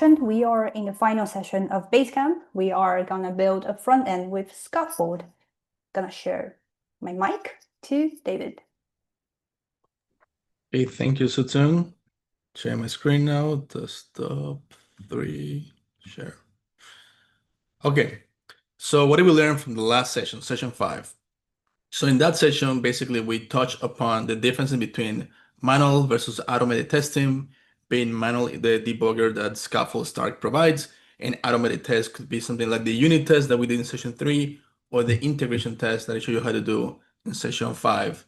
mentioned, we are in the final session of Basecamp. We are gonna build a front end with Scaffold. Gonna share my mic to David. Okay, thank you, Sutun. Share my screen now. Desktop 3, share. Okay, so what did we learn from the last session, session 5? So in that session, basically, we touched upon the difference between manual versus automated testing. Being manual, the debugger that Scaffold-Stark provides, and automated test could be something like the unit test that we did in session 3, or the integration test that I show you how to do in session 5.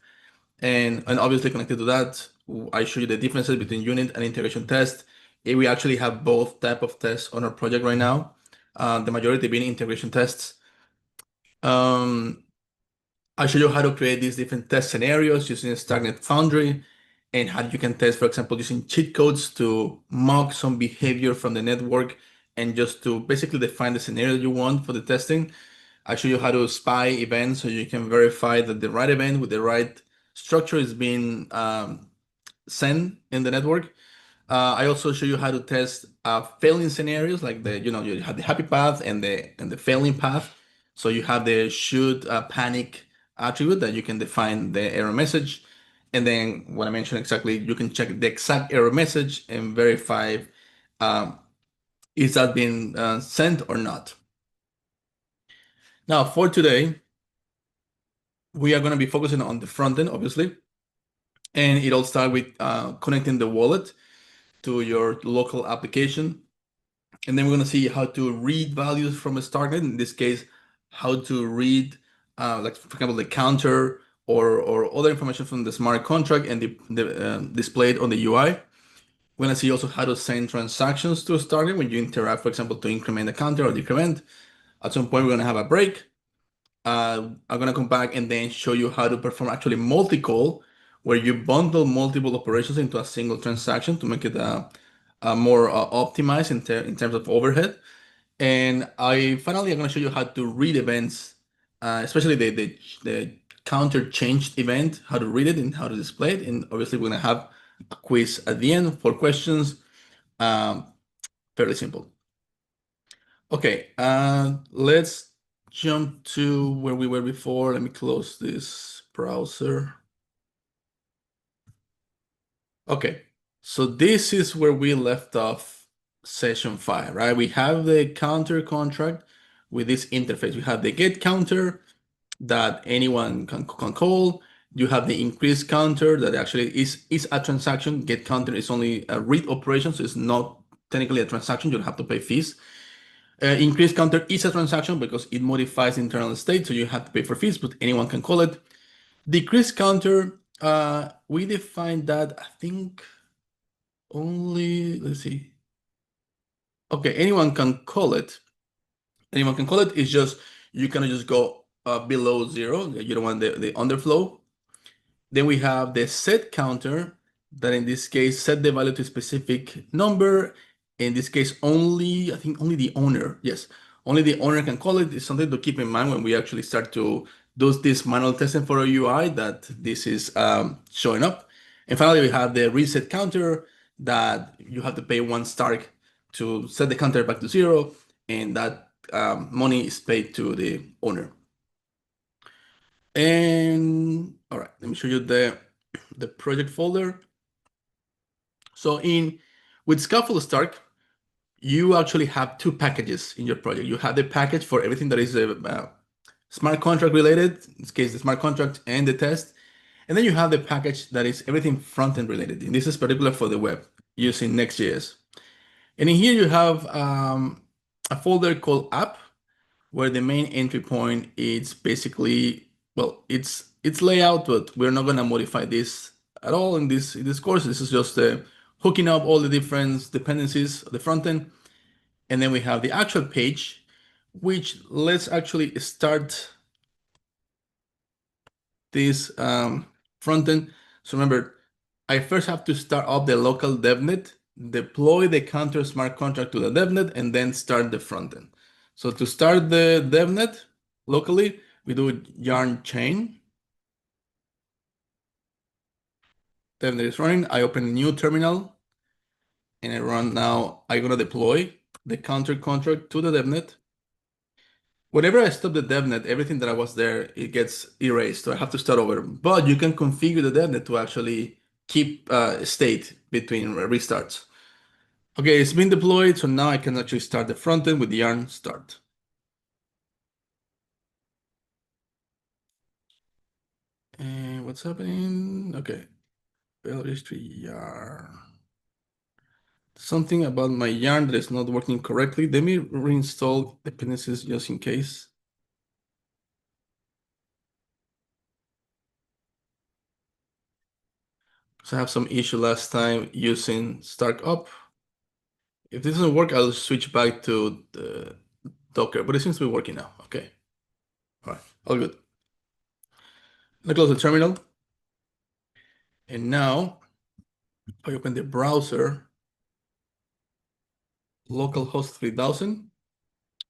And obviously connected to that, I show you the differences between unit and integration test. We actually have both type of tests on our project right now. The majority being integration tests. I show you how to create these different test scenarios using STRK Foundry, and how you can test, for example, using cheat codes to mock some behavior from the network and just to basically define the scenario you want for the testing. I show you how to spy events so you can verify that the right event with the right structure is being sent in the network. I also show you how to test failing scenarios, like you have the happy path and the failing path. So you have the should panic attribute that you can define the error message, and then what I mentioned exactly, you can check the exact error message and verify is that being sent or not. Now for today, we are going to be focusing on the front end, obviously, and it all starts with connecting the wallet to your local application. And then we're going to see how to read values from a STRK. In this case, how to read, like for example, the counter or other information from the smart contract and displayed on the UI. We're going to see also how to send transactions to a STRK when you interact, for example, to increment the counter or decrement. At some point, we're going to have a break. I'm going to come back and then show you how to perform actually multicall, where you bundle multiple operations into a single transaction to make it more optimized in terms of overhead. And finally, I'm going to show you how to read events, especially the CounterChanged event, how to read it and how to display it. And obviously, we're going to have a quiz at the end for questions. Fairly simple. Okay, let's jump to where we were before. Let me close this browser. Okay, so this is where we left off session 5, right? We have the counter contract with this interface. We have the get counter that anyone can call. You have the increase counter that actually is a transaction. Get counter is only a read operation, so it's not technically a transaction. You don't have to pay fees. Increase counter is a transaction because it modifies internal state, so you have to pay for fees, but anyone can call it. Decrease counter, we define that, I think, only, let's see. Okay, anyone can call it. Anyone can call it. It's just, you cannot just go below 0. You don't want the underflow. Then we have the set counter that in this case set the value to a specific number. In this case, I think only the owner, yes, only the owner can call it. It's something to keep in mind when we actually start to do this manual testing for a UI, that this is showing up. And finally, we have the reset counter that you have to pay 1 STRK to set the counter back to 0, and that money is paid to the owner. And all right, let me show you the project folder. So with Scaffold-Stark, you actually have 2 packages in your project. You have the package for everything that is smart contract related, in this case, the smart contract and the test. And then you have the package that is everything front-end related. And this is particular for the web using Next.js. And in here you have a folder called app, where the main entry point is basically, well, it's layout, but we're not going to modify this at all in this course. This is just hooking up all the different dependencies of the front end. And then we have the actual page, which let's actually start this front end. So remember, I first have to start up the local devnet, deploy the counter smart contract to the devnet, and then start the front end. So to start the devnet locally, we do yarn chain. Devnet is running. I open a new terminal. and I run now, I'm gonna deploy the counter contract to the devnet. Whenever I stop the devnet, everything that I was there, it gets erased. So I have to start over. But you can configure the devnet to actually keep state between restarts. Okay, it's been deployed, so now I can actually start the front end with the yarn start. And what's happening? Okay, build history yarn. Something about my yarn that is not working correctly. Let me reinstall dependencies just in case. So I have some issue last time using STRK. If this doesn't work, I'll switch back to the Docker, but it seems to be working now. Okay. All right. All good. Let me close the terminal. And now, if I open the browser, localhost 3000,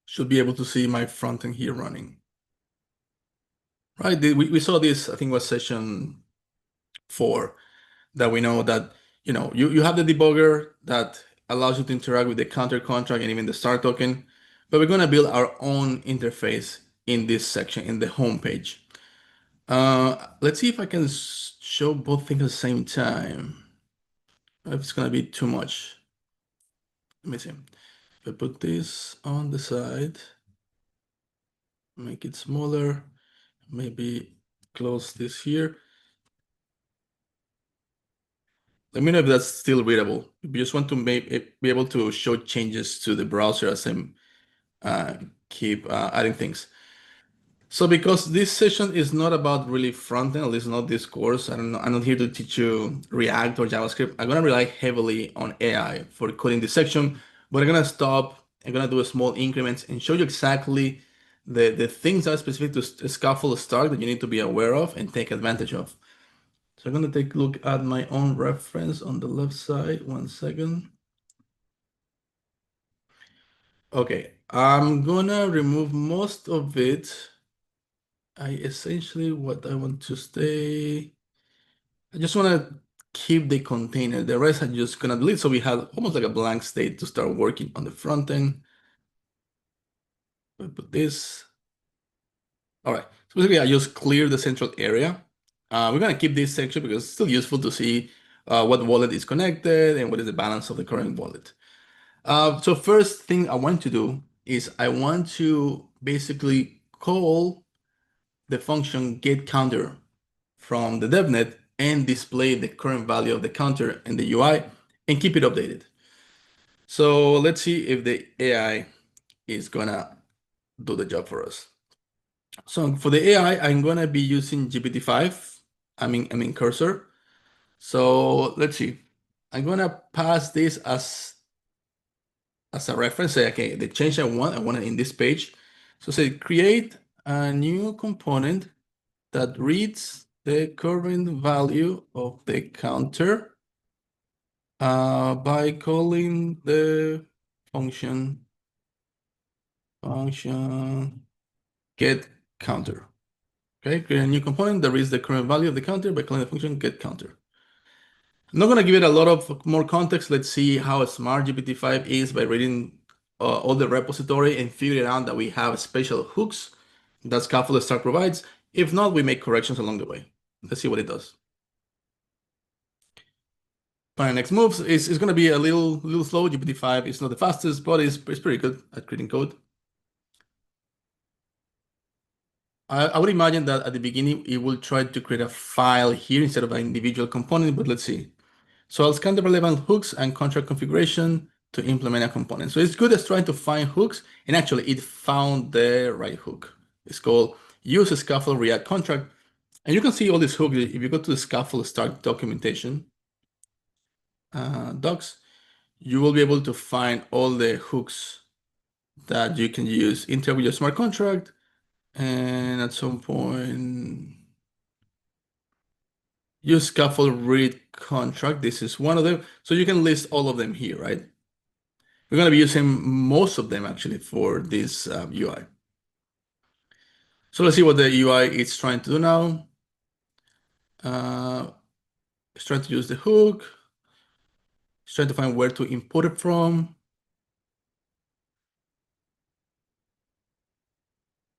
should be able to see my front end here running. Right? We saw this, I think it was session 4, that we know that, you have the debugger that allows you to interact with the counter contract and even the start token, but we're going to build our own interface in this section, in the home page. Let's see if I can show both things at the same time. If it's going to be too much. Let me see. If I put this on the side, make it smaller, maybe close this here. Let me know if that's still readable. If you just want to be able to show changes to the browser as I keep adding things. So because this session is not about really front-end, at least not this course, I'm not here to teach you React or JavaScript. I'm gonna rely heavily on AI for coding this section, but I'm gonna stop, I'm gonna do a small increments and show you exactly the things that are specific to Scaffold-Stark that you need to be aware of and take advantage of. So I'm gonna take a look at my own reference on the left side. One second. Okay, I'm gonna remove most of it. What I want to stay, I just want to keep the container. The rest I'm just gonna delete. So we have almost like a blank state to start working on the front end. I put this. All right. So basically I just clear the central area. We're gonna keep this section because it's still useful to see what wallet is connected and what is the balance of the current wallet. So first thing I want to do is I want to basically call the function getCounter from the devnet and display the current value of the counter in the UI and keep it updated. So let's see if the AI is gonna do the job for us. So for the AI, I'm gonna be using GPT-5. I mean Cursor. So let's see. I'm gonna pass this as a reference. Say, okay, the change I want it in this page. So say create a new component that reads the current value of the counter by calling the function get counter. Okay, create a new component that reads the current value of the counter by calling the function get counter. I'm not gonna give it a lot of more context. Let's see how smart GPT-5 is by reading all the repository and figuring out that we have special hooks that Scaffold-Stark provides. If not, we make corrections along the way. Let's see what it does. My next moves is going to be a little slow. GPT-5 is not the fastest, but it's pretty good at creating code. I would imagine that at the beginning, it will try to create a file here instead of an individual component, but let's see. So I'll scan the relevant hooks and contract configuration to implement a component. So it's good as trying to find hooks, and actually it found the right hook. It's called useScaffoldReadContract. And you can see all these hooks if you go to the Scaffold-Stark documentation, docs, you will be able to find all the hooks that you can use, interact with your smart contract, and at some point use scaffold read contract. This is one of them. So you can list all of them here, right? We're going to be using most of them actually for this UI. So let's see what the UI is trying to do now. It's trying to use the hook. It's trying to find where to import it from.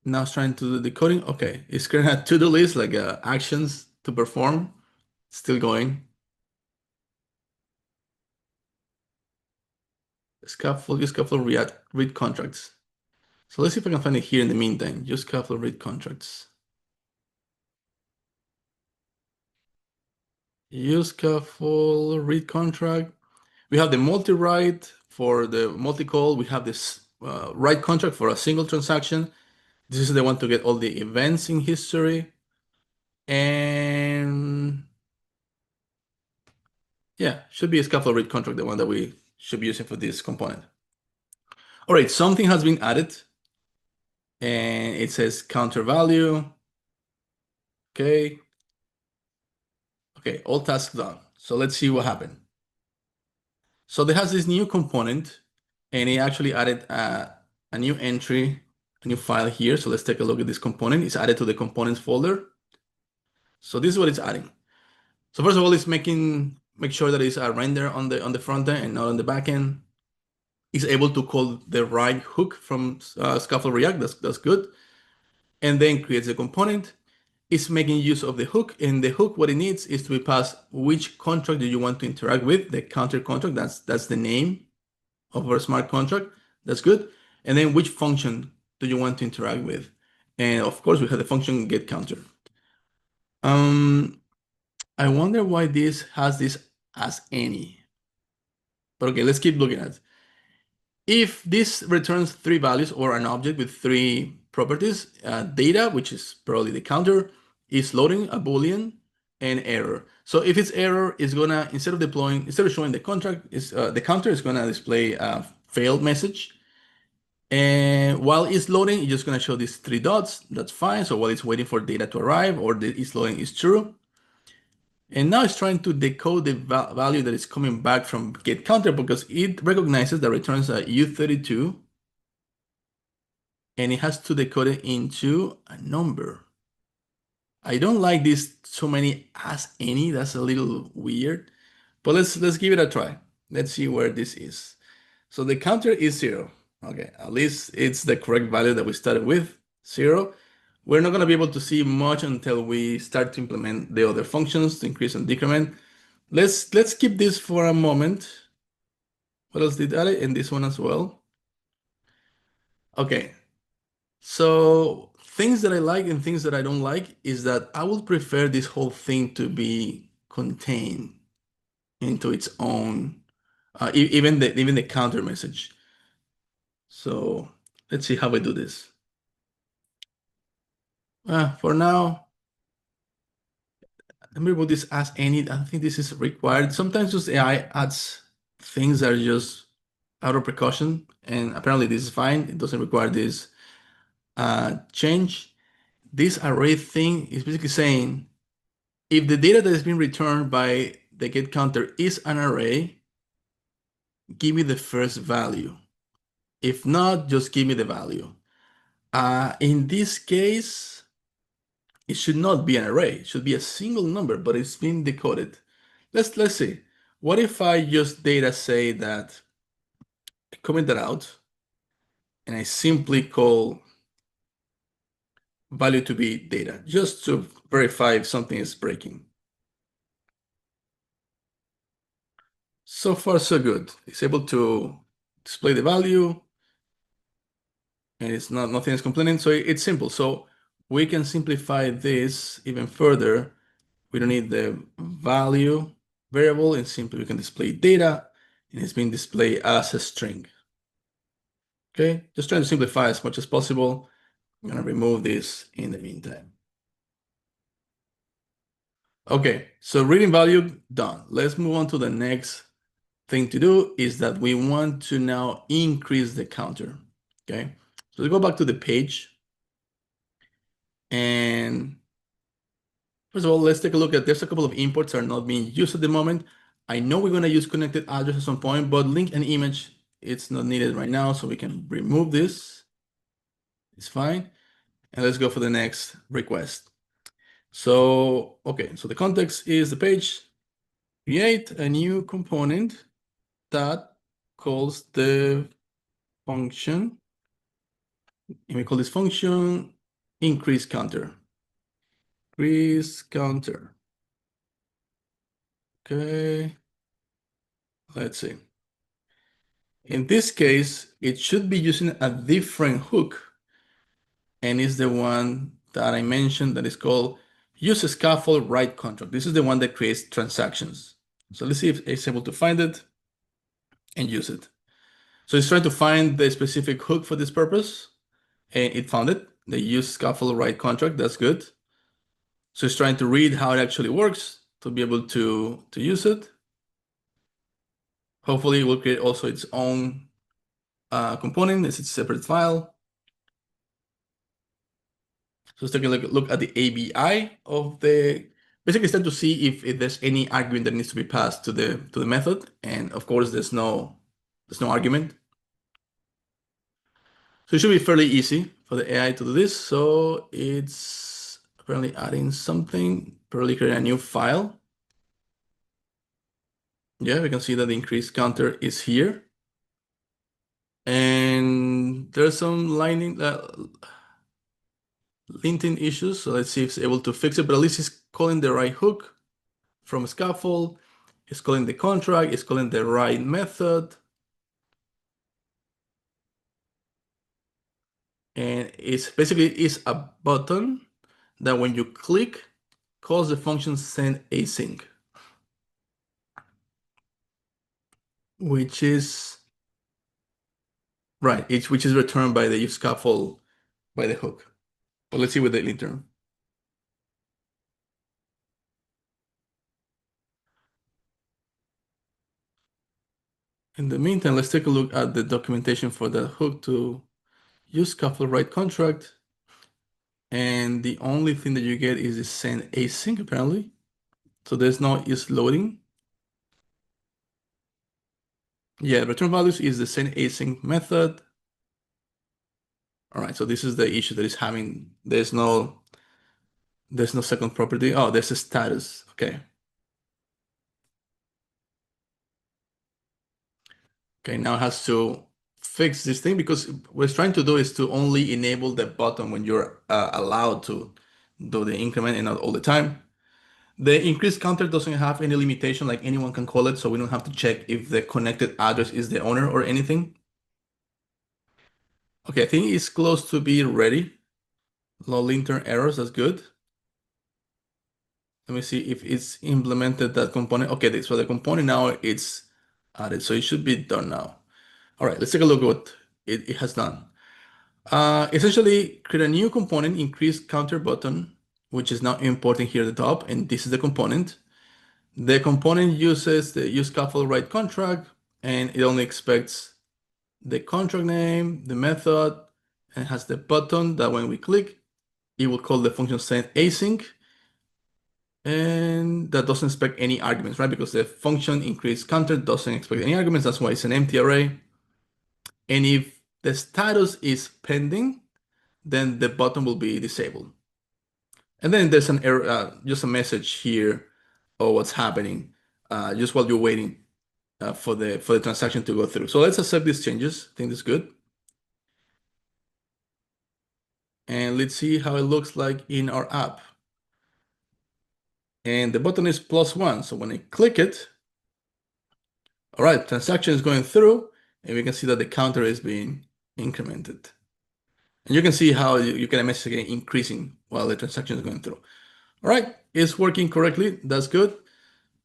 Now it's trying to do the decoding. Okay, it's creating a to-do list, like actions to perform. Still going. Scaffold read contracts. So let's see if I can find it here in the meantime. Use Scaffold read contracts. Use Scaffold read contract. We have the multi-write for the multi-call. We have this write contract for a single transaction. This is the one to get all the events in history. And yeah, should be a Scaffold read contract, the one that we should be using for this component. All right, something has been added. And it says counter value. Okay. Okay, all tasks done. So let's see what happened. So there has this new component, and it actually added a new entry, a new file here. So let's take a look at this component. It's added to the components folder. So this is what it's adding. So first of all, it's make sure that it's a render on the front end and not on the back end. It's able to call the right hook from Scaffold React. That's good. And then creates a component. It's making use of the hook, and the hook, what it needs is to be passed which contract do you want to interact with, the counter contract, that's the name of our smart contract. That's good. And then which function do you want to interact with? And of course, we have the function get counter. I wonder why this has this as any. But okay, let's keep looking at it. If this returns 3 values or an object with 3 properties, data, which is probably the counter, is loading a Boolean, and error. So if it's error, it's gonna, instead of showing the contract, the counter is gonna display a failed message. And while it's loading, it's just gonna show these 3 dots. That's fine. So while it's waiting for data to arrive or it's loading is true. And now it's trying to decode the value that is coming back from get counter because it recognizes that returns a U32 and it has to decode it into a number. I don't like this so many as any. That's a little weird, but let's give it a try. Let's see where this is. So the counter is 0. Okay, at least it's the correct value that we started with, 0. We're not going to be able to see much until we start to implement the other functions to increase and decrement. Let's keep this for a moment. What else did I add? And this one as well. Okay, so things that I like and things that I don't like is that I would prefer this whole thing to be contained into its own, even the counter message. So let's see how we do this. For now, let me put this as any. I don't think this is required. Sometimes just AI adds things that are just out of precaution, and apparently this is fine. It doesn't require this change. This array thing is basically saying if the data that is being returned by the get counter is an array, give me the first value. If not, just give me the value. In this case, it should not be an array. It should be a single number, but it's been decoded. Let's see. What if I just data say that, I comment that out, and I simply call value to be data, just to verify if something is breaking. So far, so good. It's able to display the value, and nothing is complaining. So it's simple. So we can simplify this even further. We don't need the value variable, and simply we can display data, and it's being displayed as a string. Okay, just trying to simplify as much as possible. I'm gonna remove this in the meantime. Okay, so reading value done. Let's move on to the next thing to do is that we want to now increase the counter. Okay, so let's go back to the page. And first of all, let's take a look at, there's a couple of imports that are not being used at the moment. I know we're gonna use connected address at some point, but link and image, it's not needed right now, so we can remove this. It's fine. And let's go for the next request. So, okay, so the context is the page, create a new component. that calls the function, and we call this function increase counter. Increase counter. Okay, let's see. In this case, it should be using a different hook, and it's the one that I mentioned that is called useScaffoldReadContract. This is the one that creates transactions. So let's see if it's able to find it and use it. So it's trying to find the specific hook for this purpose, and it found it. The useScaffoldWriteContract, that's good. So it's trying to read how it actually works to be able to use it. Hopefully it will create also its own component. It's a separate file. So let's take a look at the ABI of the, basically it's trying to see if there's any argument that needs to be passed to the method. And of course, there's no argument. So it should be fairly easy for the AI to do this. So it's apparently adding something, probably creating a new file. Yeah, we can see that the increased counter is here. And there's some linting issues. So let's see if it's able to fix it, but at least it's calling the right hook from scaffold. It's calling the contract, it's calling the right method. And it's basically is a button that when you click, calls the function send async, which is right, which is returned by the useScaffold by the hook. But let's see with the linter. In the meantime, let's take a look at the documentation for the hook to use ScaffoldWriteContract. And the only thing that you get is the send async apparently. So there's no is loading. Yeah, return values is the send async method. All right, so this is the issue that is having, there's no second property. Oh, there's a status. Okay. Okay, now it has to fix this thing because what it's trying to do is to only enable the button when you're allowed to do the increment and not all the time. The increased counter doesn't have any limitation, like anyone can call it, so we don't have to check if the connected address is the owner or anything. Okay, I think it's close to be ready. Low linter errors, that's good. Let me see if it's implemented that component. Okay, so the component now it's added, so it should be done now. All right, let's take a look at what it has done. Essentially, create a new component, increase counter button, which is now importing here at the top, and this is the component. The component uses the useScaffoldWriteContract, and it only expects the contract name, the method, and has the button that when we click, it will call the function send async, and that doesn't expect any arguments, right? Because the function increase counter doesn't expect any arguments. That's why it's an empty array. And if the status is pending, then the button will be disabled. And then there's an error, just a message here of what's happening, just while you're waiting for the transaction to go through. So let's accept these changes. I think that's good. And let's see how it looks like in our app. And the button is +1. So when I click it, all right, transaction is going through, and we can see that the counter is being incremented. And you can see how you get a message again increasing while the transaction is going through. All right, it's working correctly. That's good.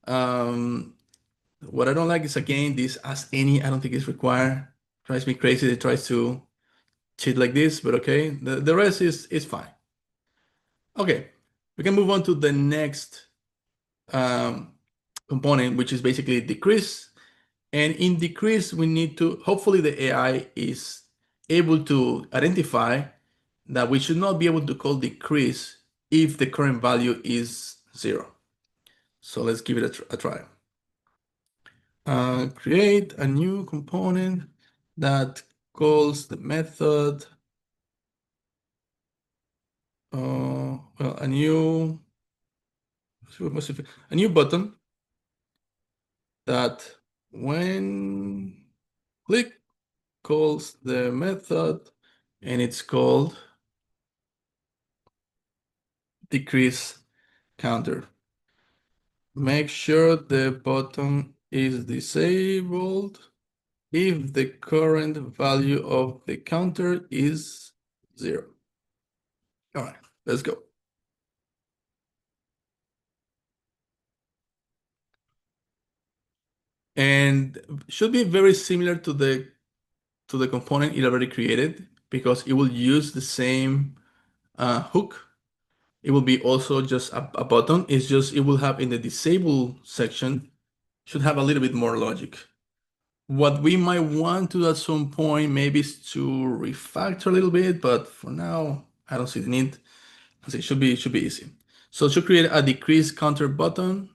What I don't like is, again, this ask any, I don't think it's required. Drives me crazy. It tries to cheat like this, but okay. The rest is fine. Okay, we can move on to the next component, which is basically decrease. And in decrease, we need to, hopefully the AI is able to identify that we should not be able to call decrease if the current value is 0. So let's give it a try. Create a new component that calls the method, well, a new button that when click calls the method, and it's called decrease counter. Make sure the button is disabled if the current value of the counter is 0. All right, let's go. And should be very similar to the component it already created, because it will use the same hook. It will be also just a button. It's just it will have in the disable section, should have a little bit more logic. What we might want to at some point maybe is to refactor a little bit, but for now I don't see the need. It should be easy. So it should create a decrease counter button.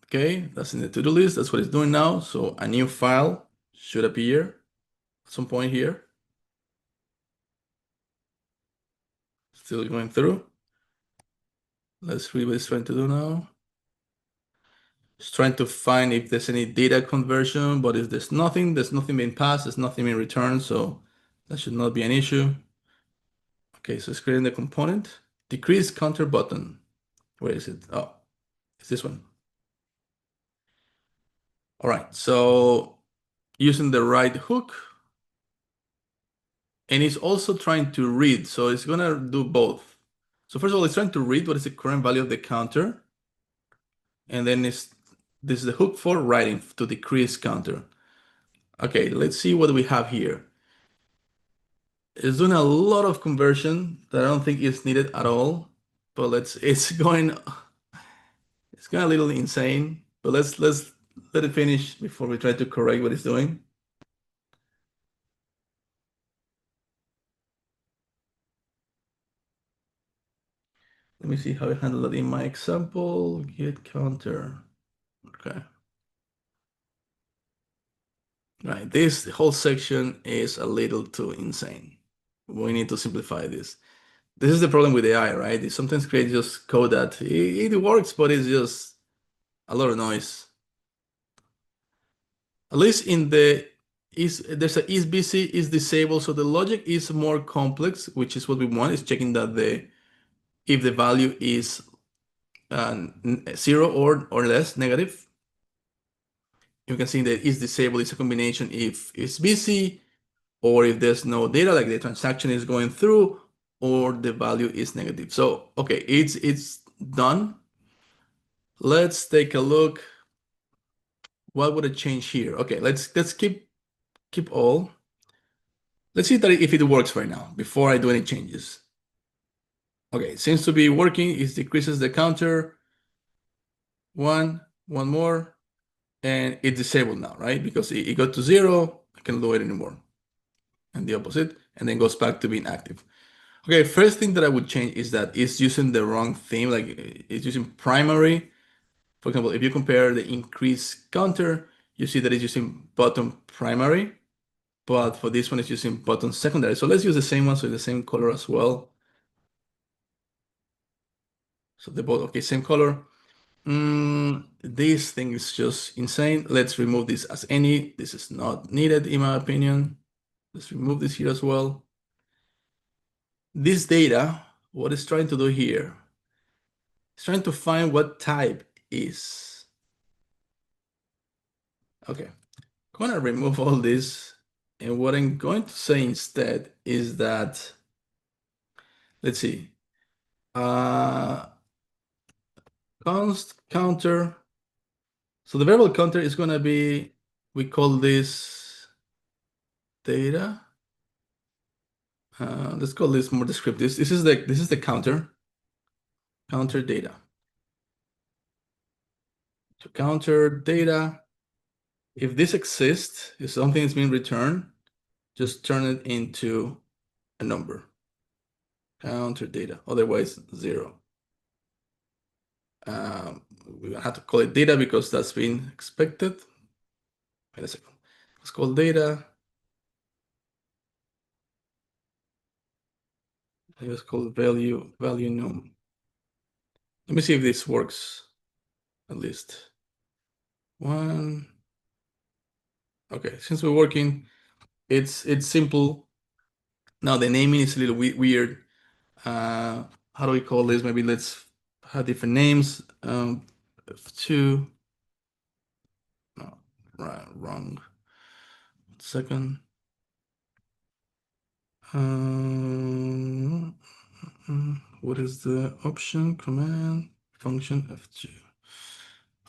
Okay, that's in the to-do list. That's what it's doing now. So a new file should appear at some point here. Still going through. Let's read what it's trying to do now. It's trying to find if there's any data conversion, but if there's nothing being passed, there's nothing being returned, so that should not be an issue. Okay, so it's creating the component. Decrease counter button. Where is it? Oh, it's this one. All right, so using the right hook, and it's also trying to read, so it's gonna do both. So first of all, it's trying to read what is the current value of the counter, and then this is the hook for writing to decrease counter. Okay, let's see what we have here. It's doing a lot of conversion that I don't think is needed at all, but it's going a little insane. But let's let it finish before we try to correct what it's doing. Let me see how I handle that in my example. Get counter. Okay. Right, this whole section is a little too insane. We need to simplify this. This is the problem with AI, right? It sometimes creates just code that it works, but it's just a lot of noise. At least in the there's a is busy, is disabled, so the logic is more complex, which is what we want, is checking that if the value is 0 or less, negative. You can see that is disabled is a combination if it's busy, or if there's no data, like the transaction is going through, or the value is negative. So okay, it's done. Let's take a look. What would it change here? Okay, let's keep all. Let's see that if it works right now before I do any changes. Okay, it seems to be working. It decreases the counter. One more, and it's disabled now, right? Because it got to 0, I can't do it anymore. And the opposite, and then goes back to being active. Okay, first thing that I would change is that it's using the wrong theme, like it's using primary. For example, if you compare the increase counter, you see that it's using button primary, but for this one, it's using button secondary. So let's use the same one, so the same color as well. So the both, okay, same color. This thing is just insane. Let's remove this as any. This is not needed, in my opinion. Let's remove this here as well. This data, what it's trying to do here, it's trying to find what type is. Okay, I'm gonna remove all this. And what I'm going to say instead is that, let's see, const counter. So the variable counter is going to be, we call this data. Let's call this more descriptive. This is the counter data. To counter data, if this exists, if something is being returned, just turn it into a number. Counter data, otherwise 0. We have to call it data because that's been expected. Wait a second. Let's call data. Let's call value num. Let me see if this works. At least 1. Okay, since we're working, it's simple. Now the naming is a little weird. How do we call this? Maybe let's have different names. F2. No, right, wrong. Second. What is the option? Command function F2.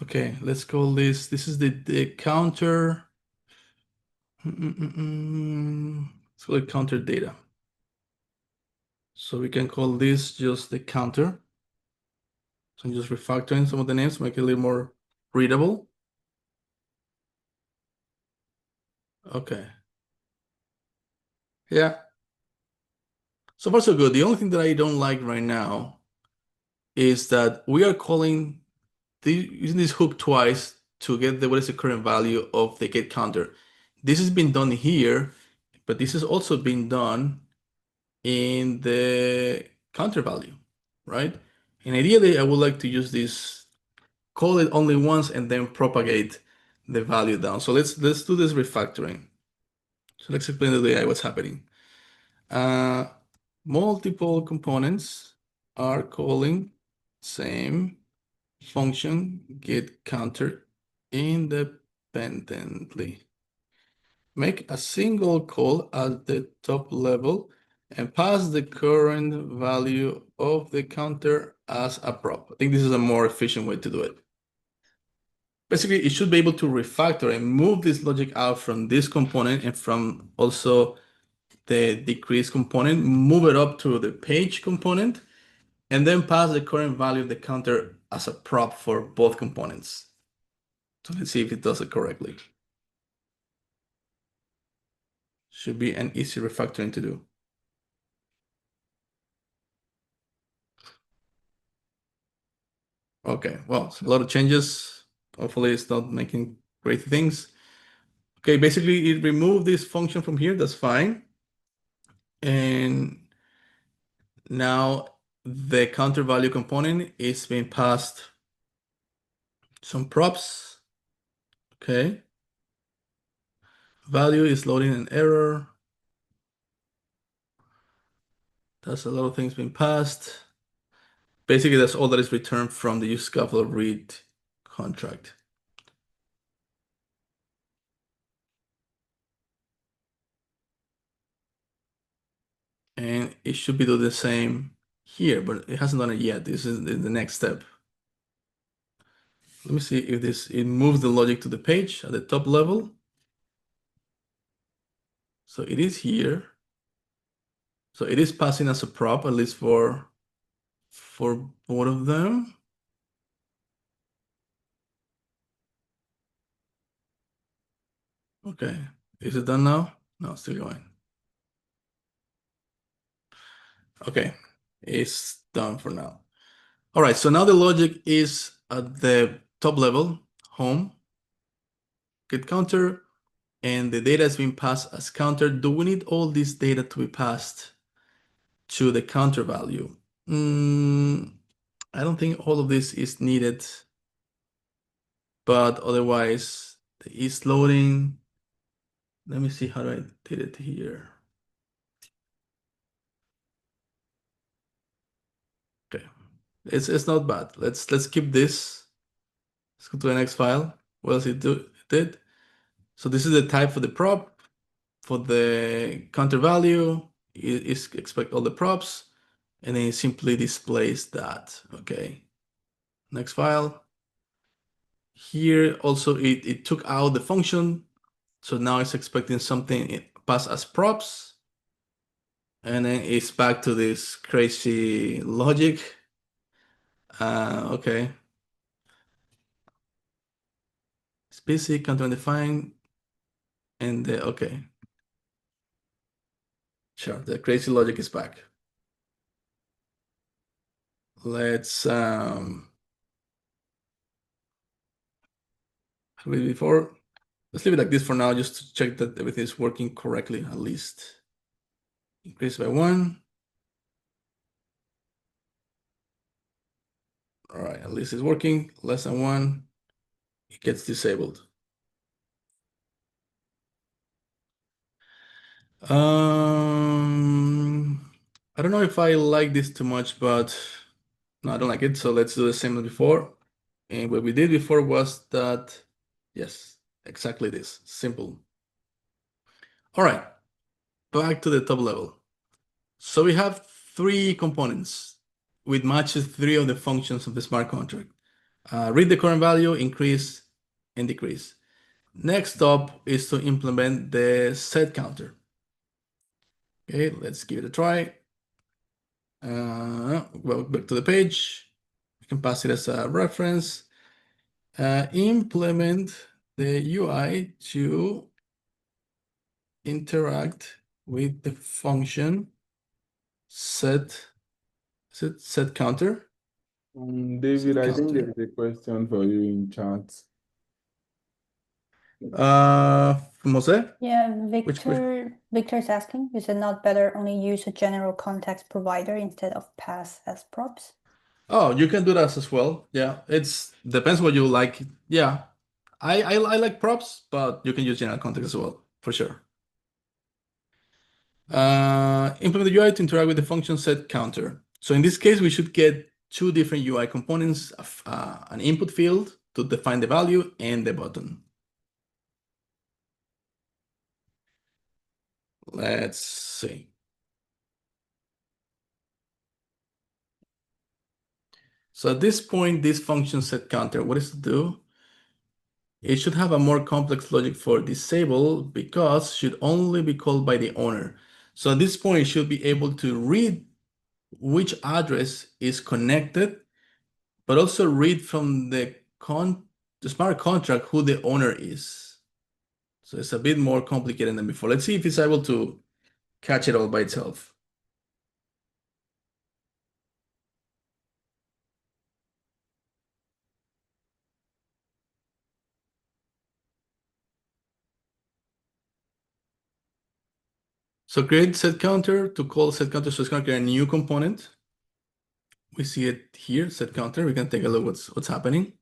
Okay, let's call this. This is the counter. Let's call it counter data. So we can call this just the counter. So I'm just refactoring some of the names to make it a little more readable. Okay. Yeah. So far so good. The only thing that I don't like right now is that we are calling using this hook twice to get what is the current value of the get counter. This has been done here, but this has also been done in the counter value, right? And ideally, I would like to use this, call it only once, and then propagate the value down. So let's do this refactoring. So let's explain to the AI what's happening. Multiple components are calling same function get counter independently. Make a single call at the top level and pass the current value of the counter as a prop. I think this is a more efficient way to do it. Basically, it should be able to refactor and move this logic out from this component and from also the decrease component, move it up to the page component, and then pass the current value of the counter as a prop for both components. So let's see if it does it correctly. Should be an easy refactoring to do. Okay, well, a lot of changes. Hopefully it's not making great things. Okay, basically it removed this function from here, that's fine. And now the counter value component is being passed some props. Okay. Value is loading an error. That's a lot of things being passed. Basically, that's all that is returned from the useScaffoldReadContract. And it should be doing the same here, but it hasn't done it yet. This is the next step. Let me see if it moves the logic to the page at the top level. So it is here. So it is passing as a prop, at least for both of them. Okay, is it done now? No, it's still going. Okay, it's done for now. All right, so now the logic is at the top level, home, get counter, and the data is being passed as counter. Do we need all this data to be passed to the counter value? I don't think all of this is needed, but otherwise the is loading. Let me see how do I did it here. Okay, it's not bad. Let's keep this. Let's go to the next file. What else it did? So this is the type for the prop. For the counter value, it expect all the props, and then it simply displays that. Okay. Next file. Here also it took out the function, so now it's expecting something pass as props, and then it's back to this crazy logic. Okay. It's basic, counter undefined, and okay. Sure, the crazy logic is back. Let's before. Let's leave it like this for now, just to check that everything is working correctly, at least. Increase by 1. All right, at least it's working. Less than 1, it gets disabled. I don't know if I like this too much, but no, I don't like it. So let's do the same as before. And what we did before was that, yes, exactly this, simple. All right, back to the top level. So we have three components which matches three of the functions of the smart contract. Read the current value, increase, and decrease. Next up is to implement the set counter. Okay, let's give it a try. Well, back to the page. You can pass it as a reference. Implement the UI to interact with the function set counter. David, I think Counter. there's a question for you in chat. Jose? Yeah, Which question? Victor's asking, is it not better only use a general context provider instead of pass as props? Oh, you can do that as well. Yeah, it's depends what you like. Yeah, I like props, but you can use general context as well, for sure. Implement the UI to interact with the function set counter. So in this case, we should get two different UI components, an input field to define the value and the button. Let's see. So at this point, this function set counter, what is to do? It should have a more complex logic for disable because should only be called by the owner. So at this point, it should be able to read which address is connected, but also read from the smart contract who the owner is. So it's a bit more complicated than before. Let's see if it's able to catch it all by itself. So create set counter to call set counter, so it's going to create a new component. We see it here, set counter. We can take a look what's happening.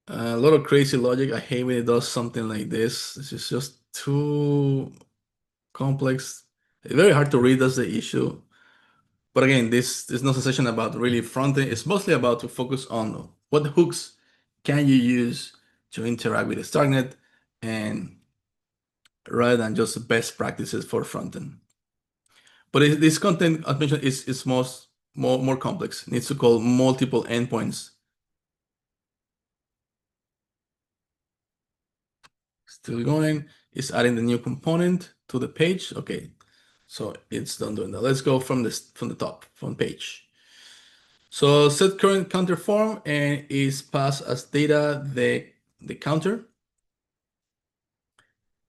A lot of crazy logic. I hate when it does something like this. It's just too complex. Very hard to read, that's the issue. But again, this is not a session about really fronting. It's mostly about to focus on what hooks can you use to interact with the STRK and rather than just best practices for frontend. But this content, as mentioned, is more complex. It needs to call multiple endpoints. Still going. It's adding the new component to the page. Okay, so it's done doing that. Let's go from the top, from page. So set current counter form and is passed as data the counter.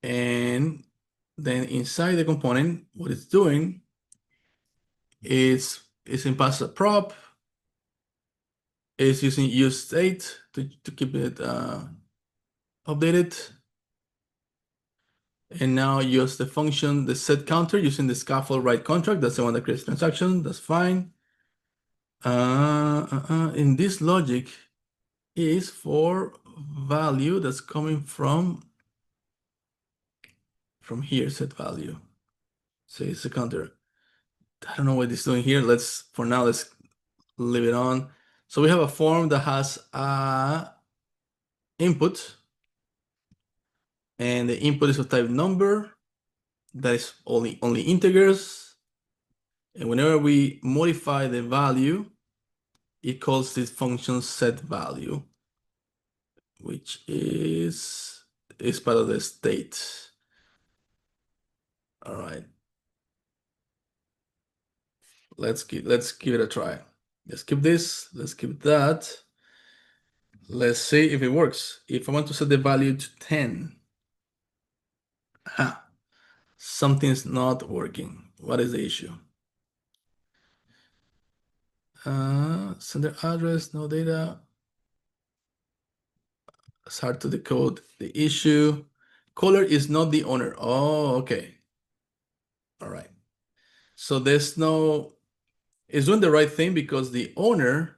And then inside the component, what it's doing is in pass a prop. It's using use state to keep it updated. And now use the function, the set counter using the SCAFFOLD-WriteContract. That's the one that creates transaction. That's fine. In this logic is for value that's coming from here, set value. So it's a counter. I don't know what it's doing here. For now, let's leave it on. So we have a form that has a input, and the input is of type number. That is only integers. And whenever we modify the value, it calls this function set value, which is part of the state. All right. Let's give it a try. Let's keep this. Let's keep that. Let's see if it works. If I want to set the value to 10, something's not working. What is the issue? Sender address, no data. It's hard to decode the issue. Caller is not the owner. Oh, okay. All right. So there's no, it's doing the right thing because the owner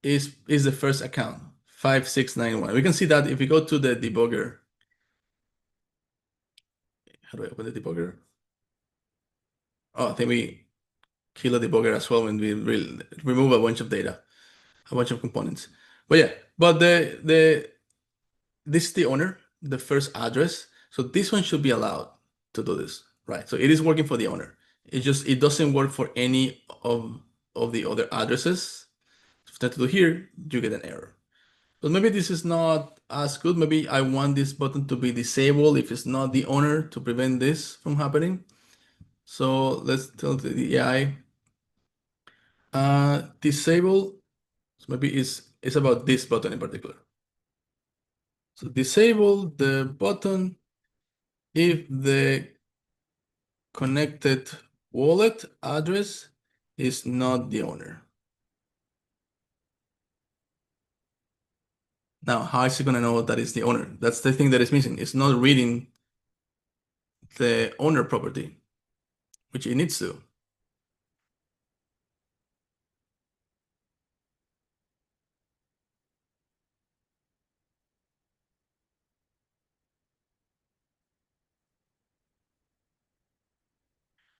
is the first account, 5691. We can see that if we go to the debugger How do I open the debugger? Oh, I think we kill the debugger as well when we remove a bunch of data, a bunch of components. But yeah, but this is the owner, the first address. So this one should be allowed to do this, right? So it is working for the owner. It doesn't work for any of the other addresses. If that to do here, you get an error. But maybe this is not as good. Maybe I want this button to be disabled if it's not the owner to prevent this from happening. So let's tell the AI disable. So maybe it's about this button in particular. So disable the button if the connected wallet address is not the owner. Now, how is it going to know that it's the owner? That's the thing that is missing. It's not reading the owner property, which it needs to.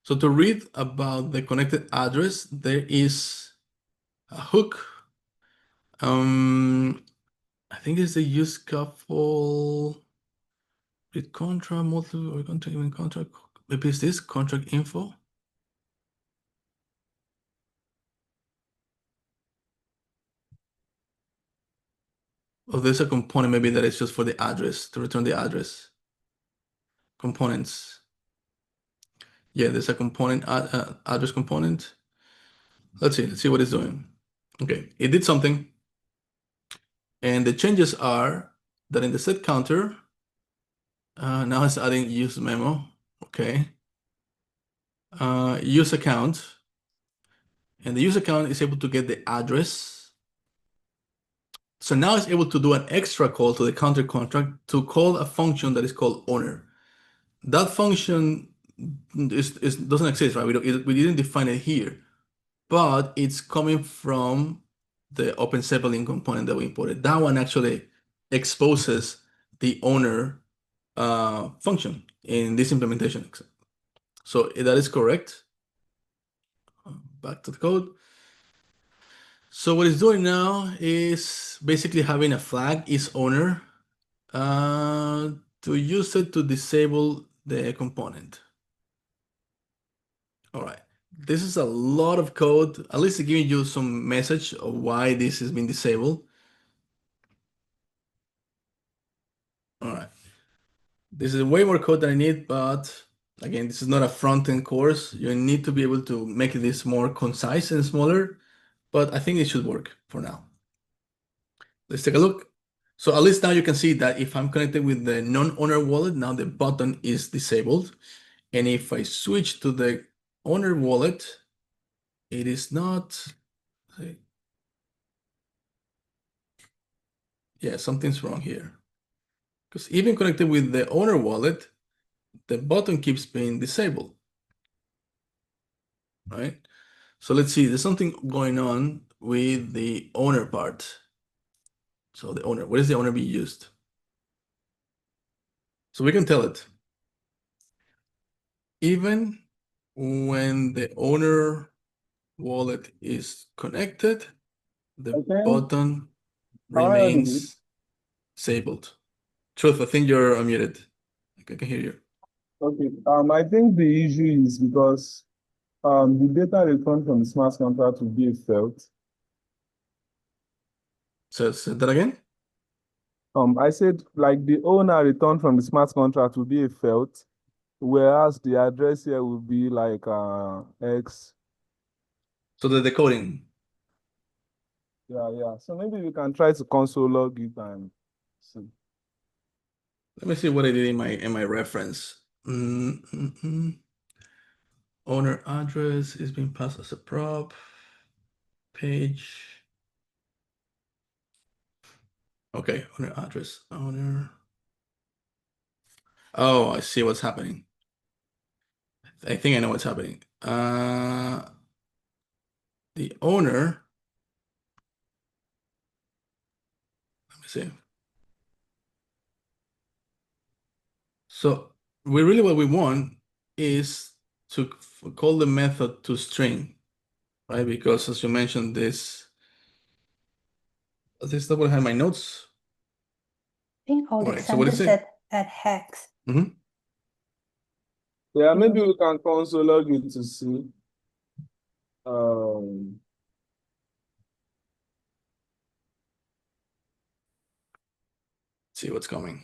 So to read about the connected address, there is a hook. I think it's the useScaffoldReadContract, multiple contract, even contract. Maybe it's this contract info. Or there's a component maybe that is just for the address, to return the address. Components. Yeah, there's a component, address component. Let's see what it's doing. Okay, it did something. And the changes are that in the set counter, now it's adding use memo. Okay. Use account. And the use account is able to get the address. So now it's able to do an extra call to the counter contract to call a function that is called owner. That function doesn't exist, right? We didn't define it here, but it's coming from the Open Zeppelin component that we imported. That one actually exposes the owner function in this implementation. So that is correct. Back to the code. So what it's doing now is basically having a flag is owner to use it to disable the component. All right. This is a lot of code, at least giving you some message of why this has been disabled. All right. This is way more code than I need, but again, this is not a front-end course. You need to be able to make this more concise and smaller, but I think it should work for now. Let's take a look. So at least now you can see that if I'm connected with the non-owner wallet, now the button is disabled. And if I switch to the owner wallet, it is not. Yeah, something's wrong here. Because even connected with the owner wallet, the button keeps being disabled. Right? So let's see, there's something going on with the owner part. So the owner, where is the owner being used? So we can tell it. Even when the owner wallet is connected, the button remains disabled. Truth, I think you're unmuted. I can hear you. Okay. I think the issue is because the data returned from the smart contract will be a felt. So say that again? I said like the owner returned from the smart contract will be a felt, whereas the address here will be like X. So the decoding. Yeah. So maybe we can try to console log it and see. Let me see what I did in my reference. Owner address is being passed as a prop. Page. Okay, owner address. Owner. Oh, I see what's happening. I think I know what's happening. The owner. Let me see. So what we want is to call the method to string, right? Because as you mentioned, this is not what I have in my notes. I think Right, so what Alexander is it? said at hex. Yeah, maybe we can console log it to see. See what's coming.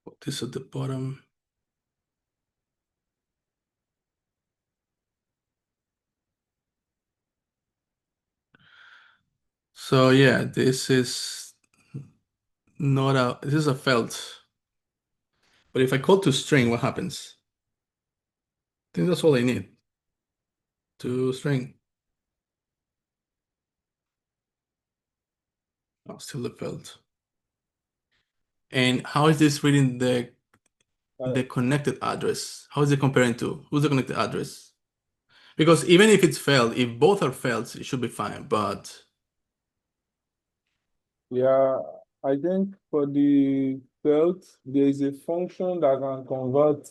Put this at the bottom. So yeah, this is a felt. But if I call to string, what happens? I think that's all I need. To string. Oh, still the felt. And how is this reading the connected address? How is it comparing to? Who's the connected address? Because even if it's failed, if both are failed, it should be fine. But yeah, I think for the felt, there is a function that can convert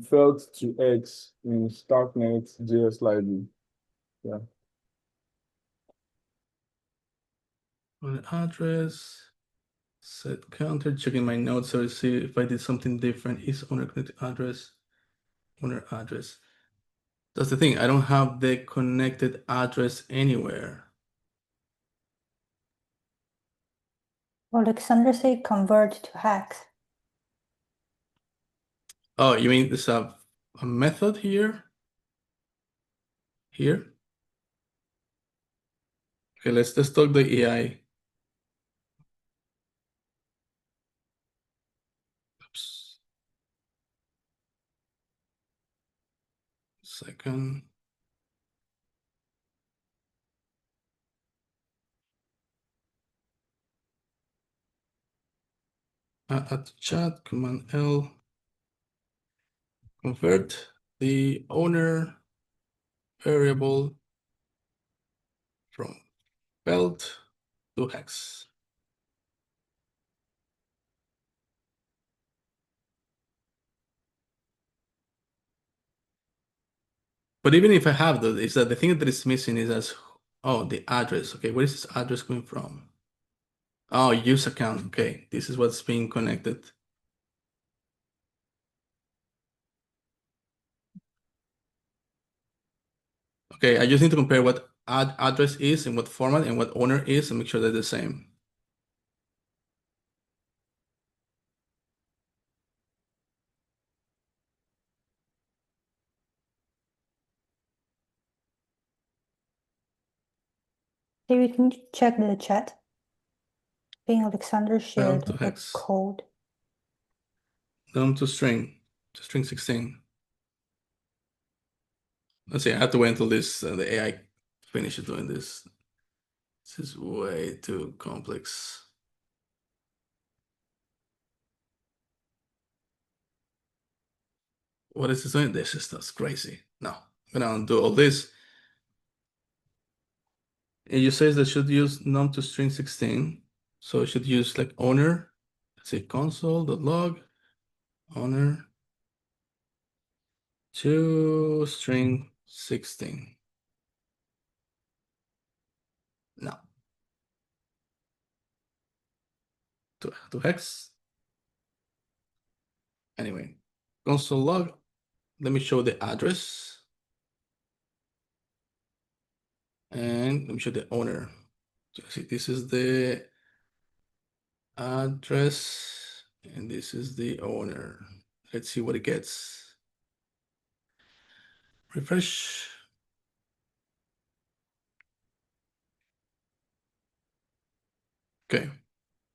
felt to X in STRK JS library. Yeah. on the address, set counter, checking my notes so I see if I did something different. Is owner connected address, owner address. That's the thing. I don't have the connected address anywhere. Alexander said convert to hex. Oh, you mean there's a method here? Here? Okay, let's talk the AI. Oops. Second. At chat, Command L. Convert the owner variable from felt to hex. But even if I have those, is that the thing that is missing is the address. Okay, where is this address coming from? Oh, use account. Okay, this is what's being connected. Okay, I just need to compare what address is and what format and what owner is and make sure they're the same. David, can you check the chat? I think Alexander shared to a hex. code. To string 16. Let's see, I have to wait until this the AI finishes doing this. This is way too complex. What is this doing? That's crazy. No, I'm gonna undo all this. And you says that should use num to string 16. So it should use like owner. Let's say console.log owner to string 16. No. To hex. Anyway, console log. Let me show the address. And let me show the owner. So see, this is the address and this is the owner. Let's see what it gets. Refresh. Okay.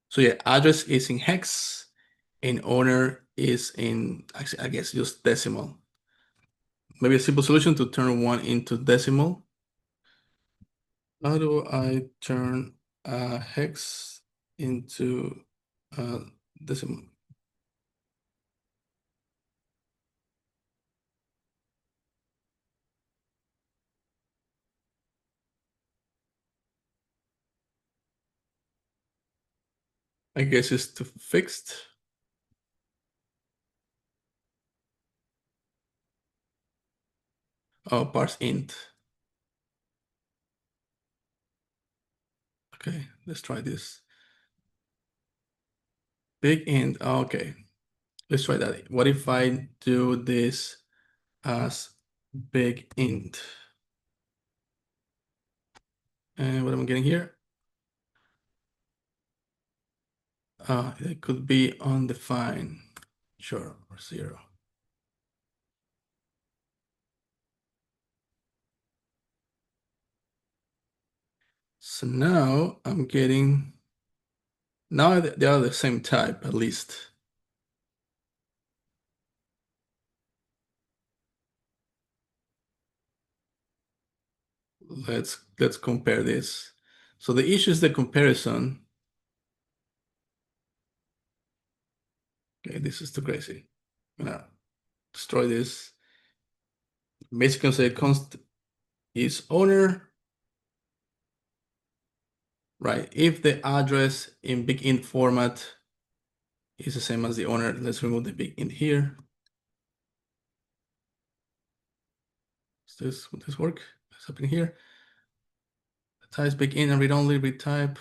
So yeah, address is in hex and owner is in, actually, I guess just decimal. Maybe a simple solution to turn 1 into decimal. How do I turn hex into decimal? I guess it's to fixed. Oh, parse int. Okay, let's try this. Big int. Okay, let's try that. What if I do this as big int? And what am I getting here? It could be undefined. Sure, or 0. So now I'm getting, now they are the same type at least. Let's compare this. So the issue is the comparison. Okay, this is too crazy. I'm gonna destroy this. Basically say const is owner, right? If the address in big int format is the same as the owner, let's remove the big int here. Would this work? What's happening here? The types big int and read only, read type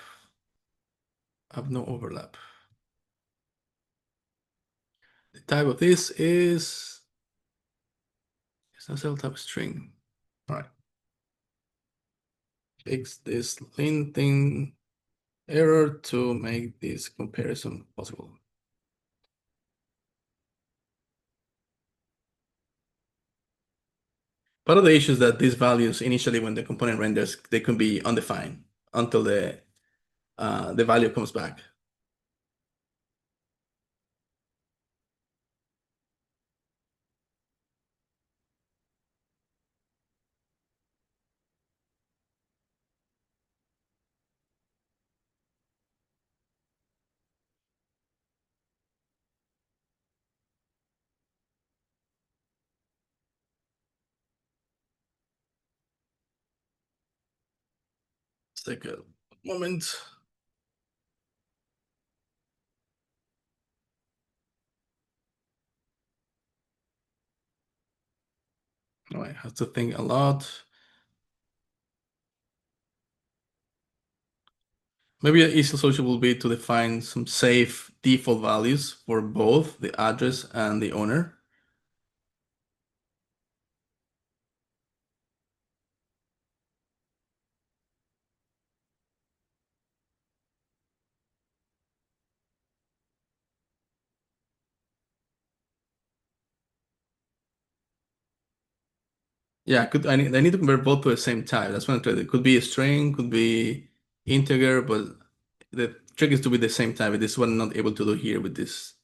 have no overlap. The type of this is it's not cell type string. All right. Fix this linting error to make this comparison possible. Part of the issue is that these values initially when the component renders, they can be undefined until the value comes back. Let's take a moment. Oh, I have to think a lot. Maybe an easy solution will be to define some safe default values for both the address and the owner. Yeah, I need to convert both to the same type. That's what I'm trying to. It could be a string, could be integer, but the trick is to be the same type. This is what I'm not able to do here with this.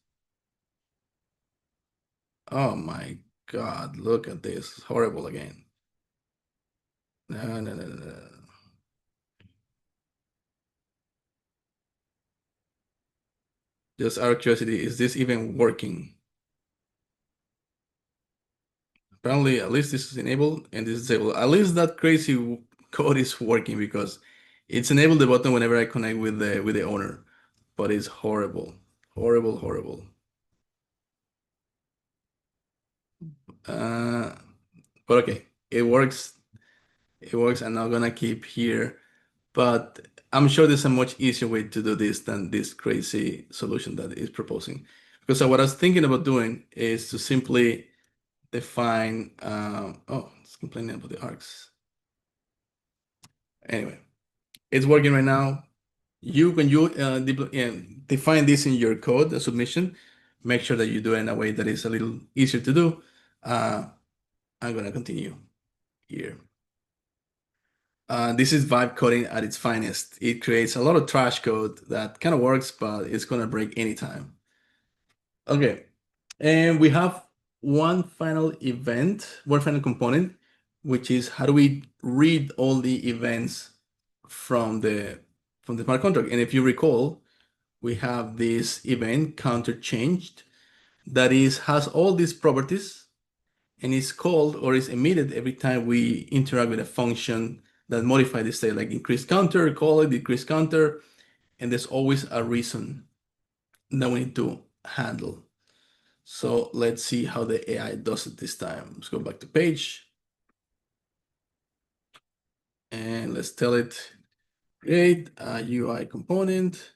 Oh my God, look at this. It's horrible again. No. Just out of curiosity, is this even working? Apparently, at least this is enabled and this is disabled. At least that crazy code is working because it's enabled the button whenever I connect with the owner, but it's horrible, horrible. But okay, it works. It works. I'm not gonna keep here, but I'm sure there's a much easier way to do this than this crazy solution that is proposing. Because what I was thinking about doing is to simply define. Oh, it's complaining about the arcs. Anyway, it's working right now. When you define this in your code, the submission, make sure that you do it in a way that is a little easier to do. I'm gonna continue here. This is vibe coding at its finest. It creates a lot of trash code that kind of works, but it's gonna break anytime. Okay, and we have one final component, which is how do we read all the events from the smart contract? And if you recall, we have this event CounterChanged that has all these properties and is called or is emitted every time we interact with a function that modify the state, like increase counter, call it, decrease counter, and there's always a reason that we need to handle. So let's see how the AI does it this time. Let's go back to page. And let's tell it, create a UI component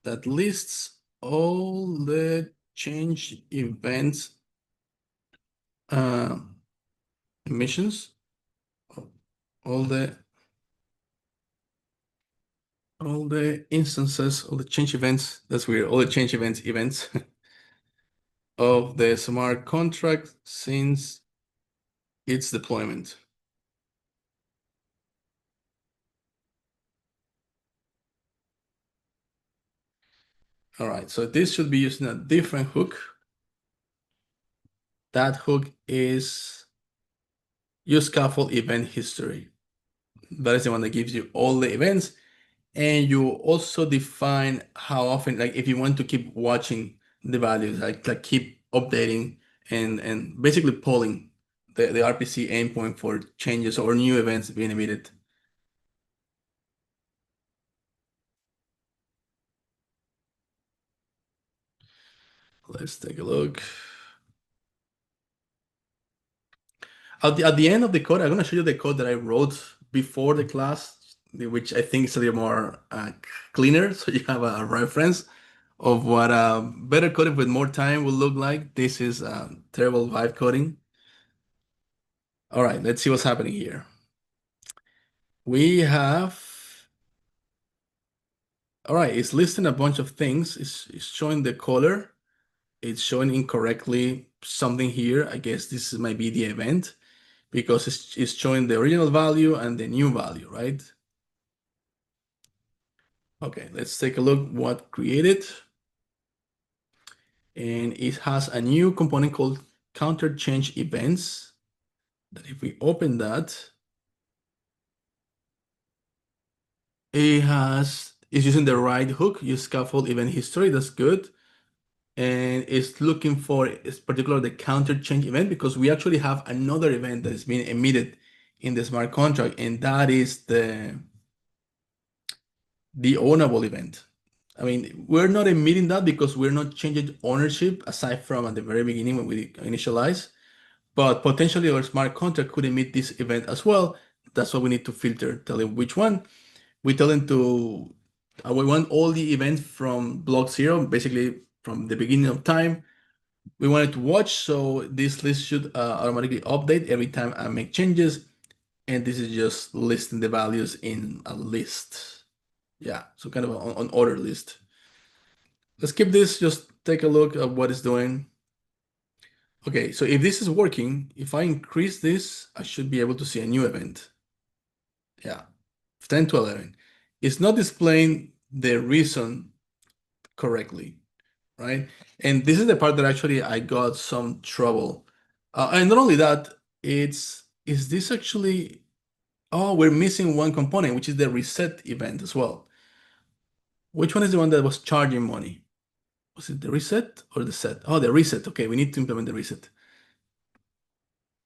that lists all the change events emissions, all the instances, all the change events, that's weird, all the change events of the smart contract since its deployment. All right, so this should be using a different hook. That hook is useScaffold event history. That is the one that gives you all the events. And you also define how often, like if you want to keep watching the values, like keep updating and basically polling the RPC endpoint for changes or new events being emitted. Let's take a look. At the end of the code, I'm going to show you the code that I wrote before the class, which I think is a little more cleaner, so you have a reference of what better coding with more time will look like. This is terrible vibe coding. All right, let's see what's happening here. We have, all right, it's listing a bunch of things. It's showing the color. It's showing incorrectly something here. I guess this might be the event because it's showing the original value and the new value, right? Okay, let's take a look what created. And it has a new component called CounterChanged events. That if we open that, it's using the right hook, use scaffold event history. That's good. And it's looking for, it's particular the CounterChanged event because we actually have another event that is being emitted in the smart contract, and that is the ownable event. I mean, we're not emitting that because we're not changing ownership aside from at the very beginning when we initialize, but potentially our smart contract could emit this event as well. That's what we need to filter, tell them which one. We tell them to, we want all the events from block 0, basically from the beginning of time. We want it to watch, so this list should automatically update every time I make changes. And this is just listing the values in a list. Yeah, so kind of an order list. Let's keep this, just take a look at what it's doing. Okay, so if this is working, if I increase this, I should be able to see a new event. Yeah, 10 to 11. It's not displaying the reason correctly, right? And this is the part that actually I got some trouble. And not only that, is this actually, oh, we're missing one component, which is the reset event as well. Which one is the one that was charging money? Was it the reset or the set? Oh, the reset. Okay, we need to implement the reset.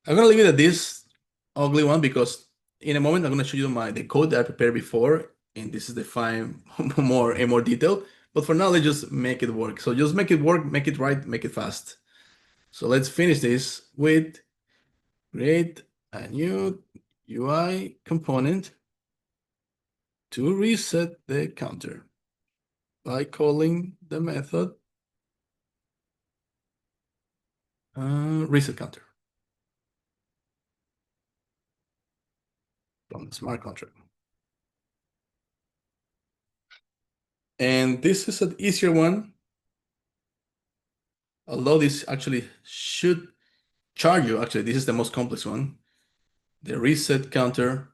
I'm gonna leave it at this ugly one because in a moment I'm gonna show you the code that I prepared before, and this is defined in more detail. But for now, let's just make it work. So just make it work, make it right, make it fast. So let's finish this with create a new UI component to reset the counter by calling the method reset counter from the smart contract. And this is an easier one, although this actually should charge you. Actually, this is the most complex one. The reset counter,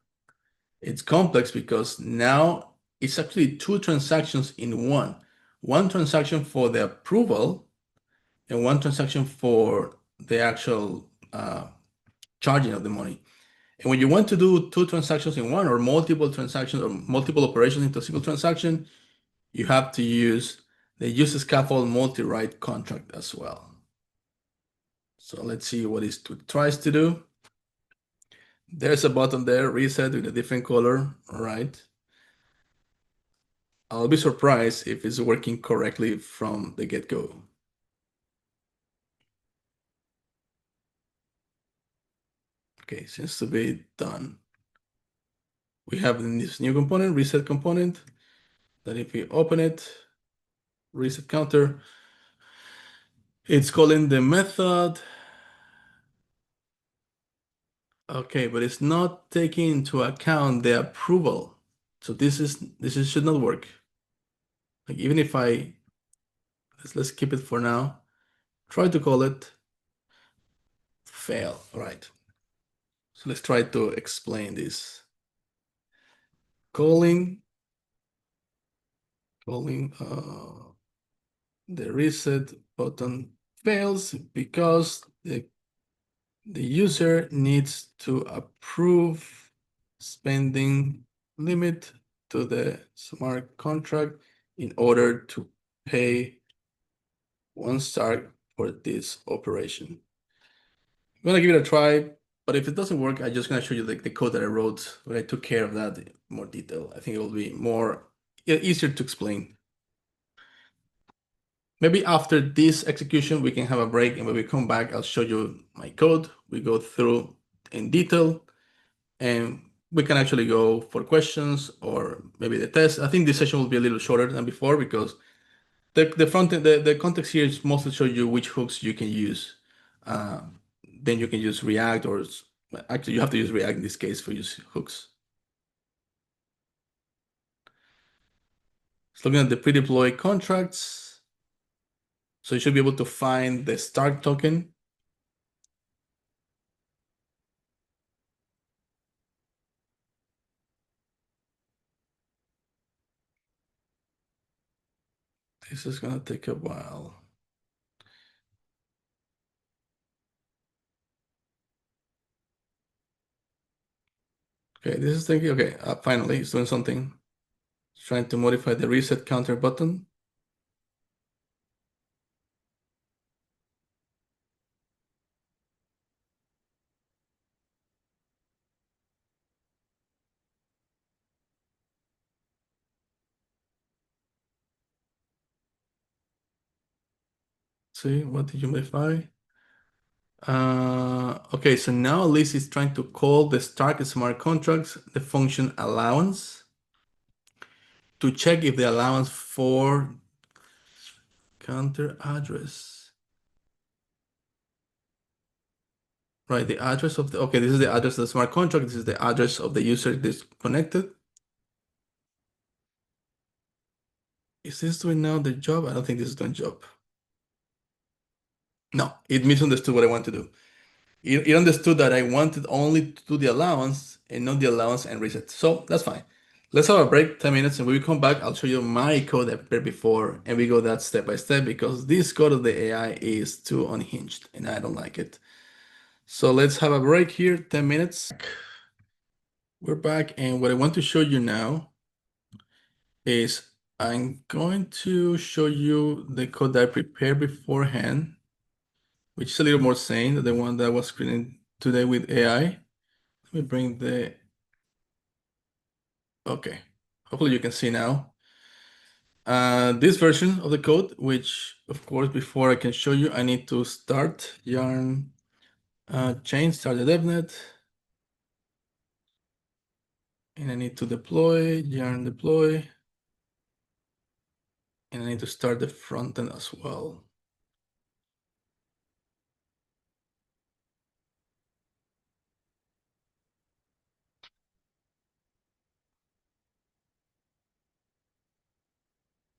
it's complex because now it's actually two transactions in one. One transaction for the approval and one transaction for the actual charging of the money. And when you want to do two transactions in one or multiple transactions or multiple operations into a single transaction, you have to use the useScaffold multi-write contract as well. So let's see what it tries to do. There's a button there, reset with a different color, all right? I'll be surprised if it's working correctly from the get-go. Okay, seems to be done. We have this new component, reset component, that if we open it, reset counter, it's calling the method. Okay, but it's not taking into account the approval. So this should not work. Like even if let's keep it for now. Try to call it, fail. All right. So let's try to explain this. Calling the reset button fails because the user needs to approve spending limit to the smart contract in order to pay 1 star for this operation. I'm gonna give it a try, but if it doesn't work, I'm just gonna show you the code that I wrote, where I took care of that in more detail. I think it will be easier to explain. Maybe after this execution, we can have a break, and when we come back, I'll show you my code. We go through in detail, and we can actually go for questions or maybe the test. I think this session will be a little shorter than before because the front end, the context here is mostly show you which hooks you can use. Then you can use React, or actually you have to use React in this case for use hooks. So looking at the pre-deploy contracts, so you should be able to find the STRK token. This is gonna take a while. Okay, this is thinking, okay, finally it's doing something. It's trying to modify the reset counter button. See, what did you modify? Okay, so now at least it's trying to call the STRK smart contracts, the function allowance, to check if the allowance for counter address, right? The address of okay, this is the address of the smart contract. This is the address of the user disconnected. Is this doing now the job? I don't think this is doing job. No, it misunderstood what I want to do. It understood that I wanted only to do the allowance and not the allowance and reset. So that's fine. Let's have a break, 10 minutes, and when we come back, I'll show you my code I prepared before, and we go that step by step because this code of the AI is too unhinged, and I don't like it. So let's have a break here, 10 minutes. We're back, and what I want to show you now is I'm going to show you the code that I prepared beforehand, which is a little more sane than the one that I was screening today with AI. Let me bring the... Okay, hopefully you can see now. This version of the code, which of course, before I can show you, I need to start yarn change, start the devnet. And I need to deploy, yarn deploy. And I need to start the front end as well.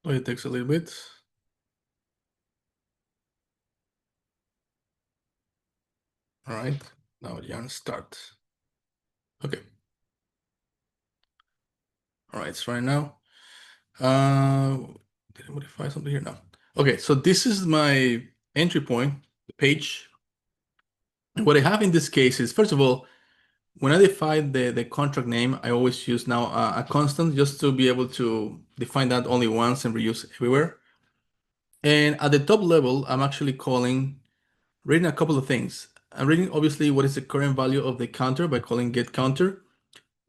So it takes a little bit. All right, now yarn start. Okay. All right, it's right now. Did I modify something here? No. Okay, so this is my entry point, the page. And what I have in this case is, first of all, when I define the contract name, I always use now a constant just to be able to define that only once and reuse everywhere. And at the top level, I'm actually reading a couple of things. I'm reading obviously what is the current value of the counter by calling get counter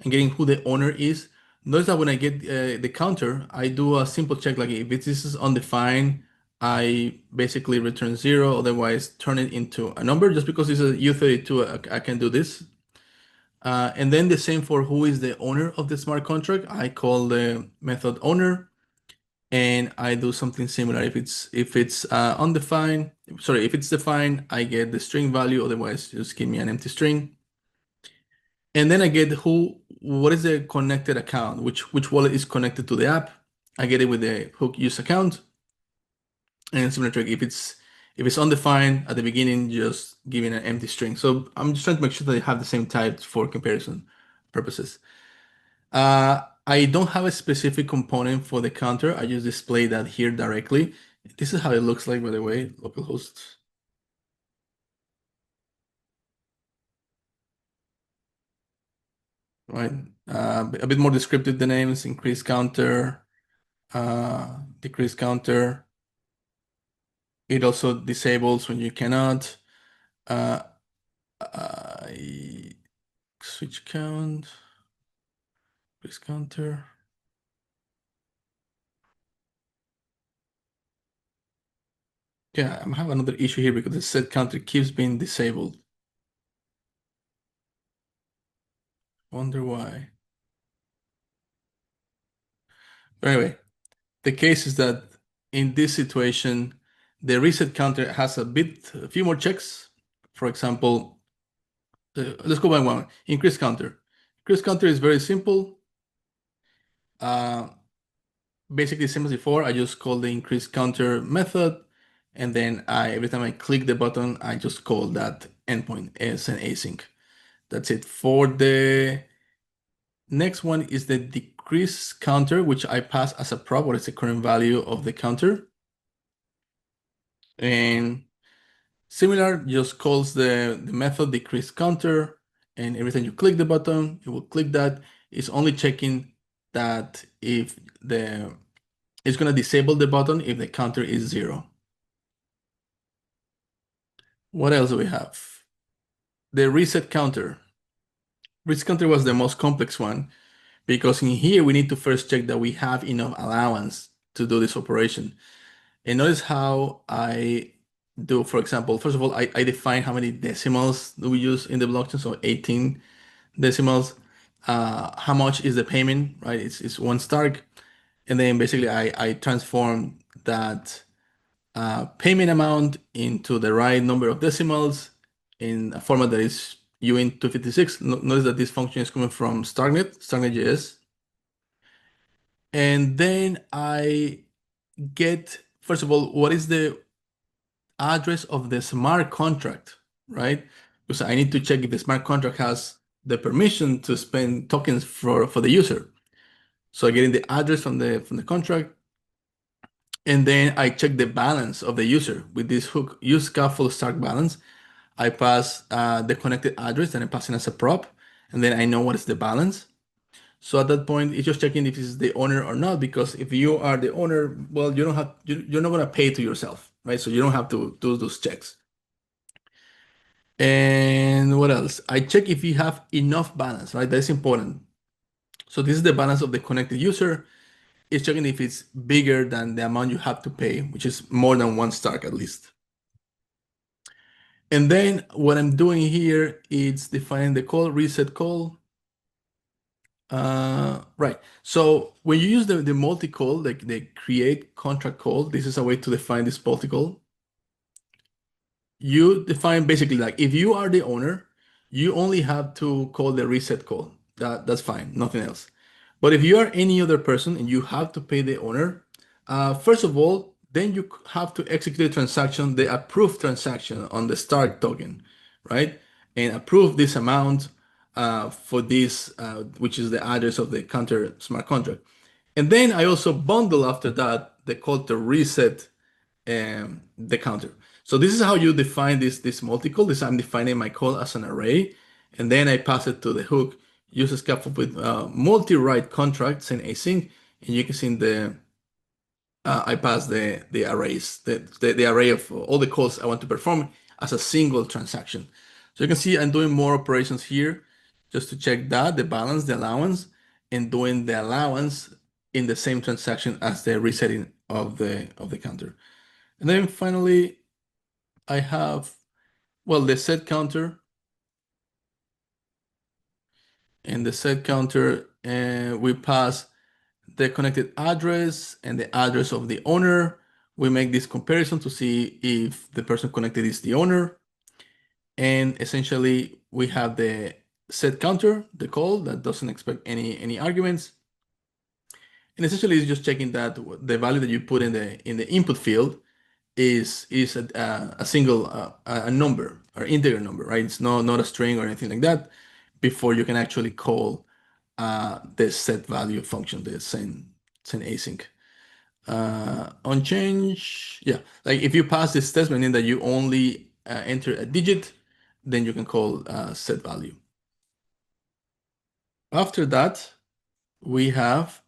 and getting who the owner is. Notice that when I get the counter, I do a simple check, like if this is undefined, I basically return 0, otherwise turn it into a number. Just because it's a U32, I can do this. And then the same for who is the owner of the smart contract. I call the method owner, and I do something similar. If it's undefined, sorry, if it's defined, I get the string value, otherwise just give me an empty string. And then I get what is the connected account, which wallet is connected to the app. I get it with the hook use account. And similar trick, if it's undefined at the beginning, just giving an empty string. So I'm just trying to make sure that they have the same type for comparison purposes. I don't have a specific component for the counter. I just display that here directly. This is how it looks like, by the way, localhost. Right, a bit more descriptive, the names, increase counter, decrease counter. It also disables when you cannot. Switch count, increase counter. Yeah, I'm having another issue here because the set counter keeps being disabled. Wonder why. But anyway, the case is that in this situation, the reset counter has a few more checks. For example, let's go by one. Increase counter. Increase counter is very simple. Basically, same as before. I just call the increase counter method, and then every time I click the button, I just call that endpoint as an async. That's it. For the next one is the decrease counter, which I pass as a prop, what is the current value of the counter. And similar, just calls the method decrease counter, and every time you click the button, it will click that. It's only checking that if it's going to disable the button if the counter is 0. What else do we have? The reset counter. Reset counter was the most complex one because in here we need to first check that we have enough allowance to do this operation. And notice how I do, for example, first of all, I define how many decimals do we use in the blockchain, so 18 decimals. How much is the payment, right? It's 1 STRK. And then basically I transform that payment amount into the right number of decimals in a format that is uint256. Notice that this function is coming from STRKnet.js. And then I get, first of all, what is the address of the smart contract, right? Because I need to check if the smart contract has the permission to spend tokens for the user. So I get in the address from the contract, and then I check the balance of the user with this hook useScaffoldStark balance. I pass the connected address and I pass it as a prop, and then I know what is the balance. So at that point, it's just checking if it's the owner or not, because if you are the owner, well, you're not going to pay to yourself, right? So you don't have to do those checks. And what else? I check if you have enough balance, right? That's important. So this is the balance of the connected user. It's checking if it's bigger than the amount you have to pay, which is more than 1 STRK at least. And then what I'm doing here is defining the call, reset call. Right. So when you use the multi-call, like the create contract call, this is a way to define this multi-call. You define basically like if you are the owner, you only have to call the reset call. That's fine, nothing else. But if you are any other person and you have to pay the owner, first of all, then you have to execute the transaction, the approved transaction on the STRK token, right? And approve this amount for this, which is the address of the counter smart contract. And then I also bundle after that the call to reset the counter. So this is how you define this multi-call. I'm defining my call as an array, and then I pass it to the hook, use a scaffold with multi-write contracts and async, and you can see in the I pass the arrays, the array of all the calls I want to perform as a single transaction. So you can see I'm doing more operations here just to check that, the balance, the allowance, and doing the allowance in the same transaction as the resetting of the counter. And then finally, I have, well, the set counter. And the set counter, we pass the connected address and the address of the owner. We make this comparison to see if the person connected is the owner. And essentially, we have the set counter, the call that doesn't expect any arguments. And essentially, it's just checking that the value that you put in the input field is a single a number or integer number, right? It's not a string or anything like that. Before you can actually call the set value function, the send async. On change, yeah, like if you pass this test meaning that you only enter a digit, then you can call set value. After that, we have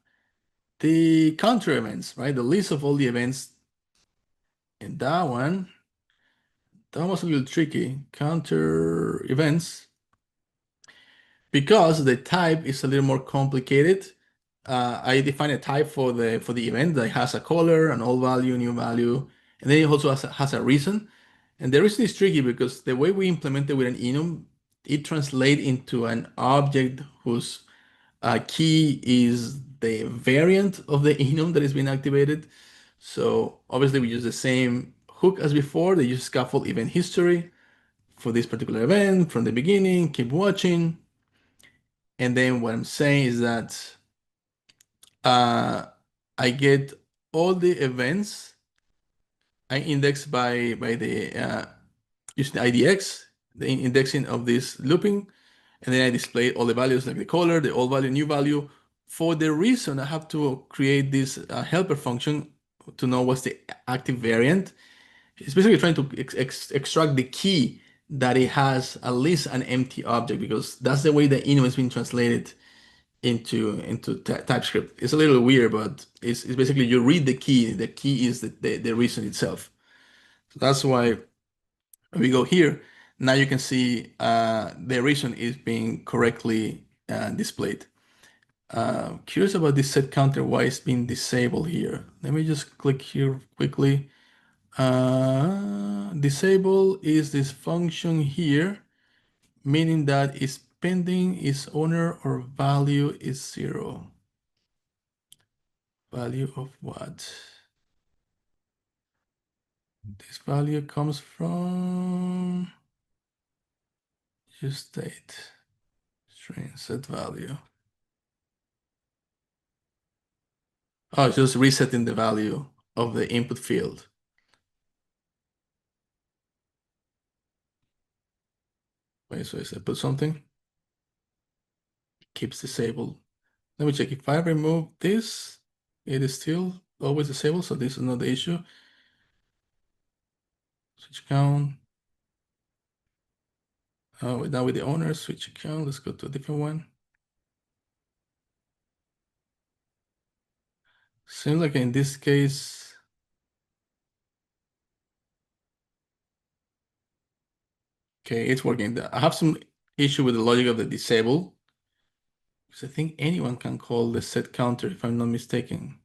the counter events, right? The list of all the events. And that was a little tricky. Counter events, because the type is a little more complicated. I define a type for the event that has a color, an old value, new value, and then it also has a reason. And the reason is tricky because the way we implement it with an enum, it translates into an object whose key is the variant of the enum that is being activated. So obviously we use the same hook as before, the use scaffold event history for this particular event from the beginning, keep watching. And then what I'm saying is that I get all the events I index by the using IDX, the indexing of this looping, and then I display all the values like the color, the old value, new value. For the reason I have to create this helper function to know what's the active variant. It's basically trying to extract the key that it has at least an empty object, because that's the way the enum is being translated into TypeScript. It's a little weird, but it's basically you read the key. The key is the reason itself. So that's why we go here. Now you can see the reason is being correctly displayed. Curious about this set counter, why it's being disabled here. Let me just click here quickly. Disable is this function here, meaning that it's pending its owner or value is 0. Value of what? This value comes from useState string set value. Oh, it's just resetting the value of the input field. Wait, so I put something, keeps disabled. Let me check. If I remove this, it is still always disabled, so this is not the issue. Switch account. We're done with the owner, switch account. Let's go to a different one. Seems like in this case, okay, it's working. I have some issue with the logic of the disable, because I think anyone can call the set counter if I'm not mistaken.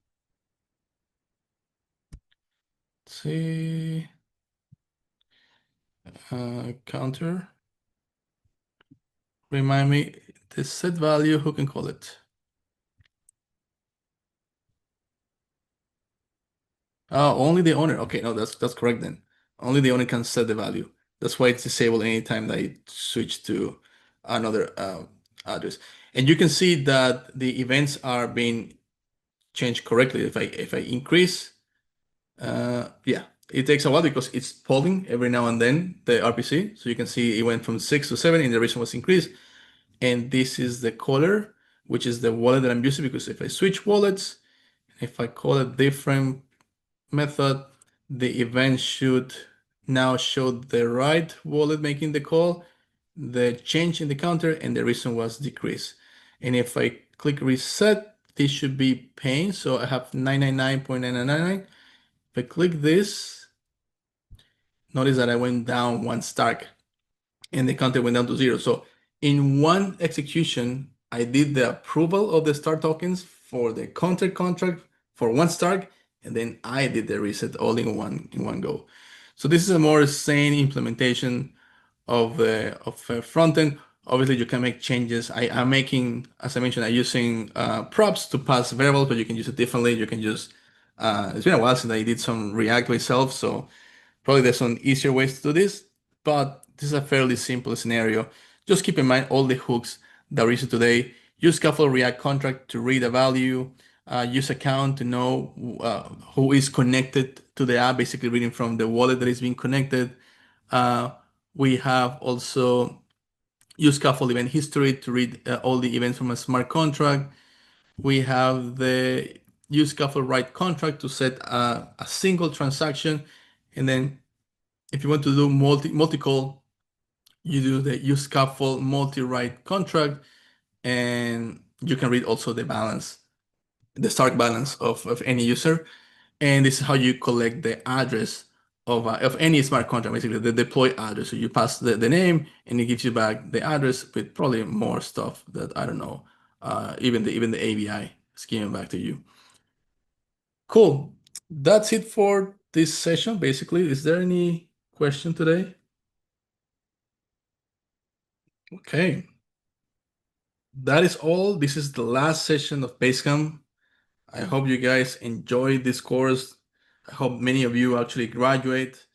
Let's see, counter. Remind me, the set value, who can call it? Oh, only the owner. Okay, no, that's correct then. Only the owner can set the value. That's why it's disabled anytime that I switch to another address. And you can see that the events are being changed correctly. If I increase, yeah, it takes a while because it's polling every now and then the RPC. So you can see it went from 6 to 7 and the reason was increased. And this is the caller, which is the wallet that I'm using, because if I switch wallets, if I call a different method, the event should now show the right wallet making the call, the change in the counter, and the reason was decrease. And if I click reset, this should be paying. So I have 999.9999. If I click this, notice that I went down 1 STRK and the counter went down to 0. So in one execution, I did the approval of the STRK tokens for the counter contract for one STRK, and then I did the reset all in one go. So this is a more sane implementation of Frontend. Obviously, you can make changes. I'm making, as I mentioned, I'm using props to pass variables, but you can use it differently. You can use, it's been a while since I did some React myself, so probably there's some easier ways to do this, but this is a fairly simple scenario. Just keep in mind all the hooks that we used today. Use Scaffold React Contract to read a value. Use account to know who is connected to the app, basically reading from the wallet that is being connected. We have also use Scaffold event history to read all the events from a smart contract. We have the use Scaffold write contract to set a single transaction. And then if you want to do multi-call, you do the use Scaffold multi-write contract, and you can read also the balance, the STRK balance of any user. And this is how you collect the address of any smart contract, basically the deploy address. So you pass the name, and it gives you back the address with probably more stuff that I don't know. Even the ABI is giving back to you. Cool. That's it for this session. Basically, is there any question today? Okay. That is all. This is the last session of Basecamp. I hope you guys enjoyed this course. I hope many of you actually graduate.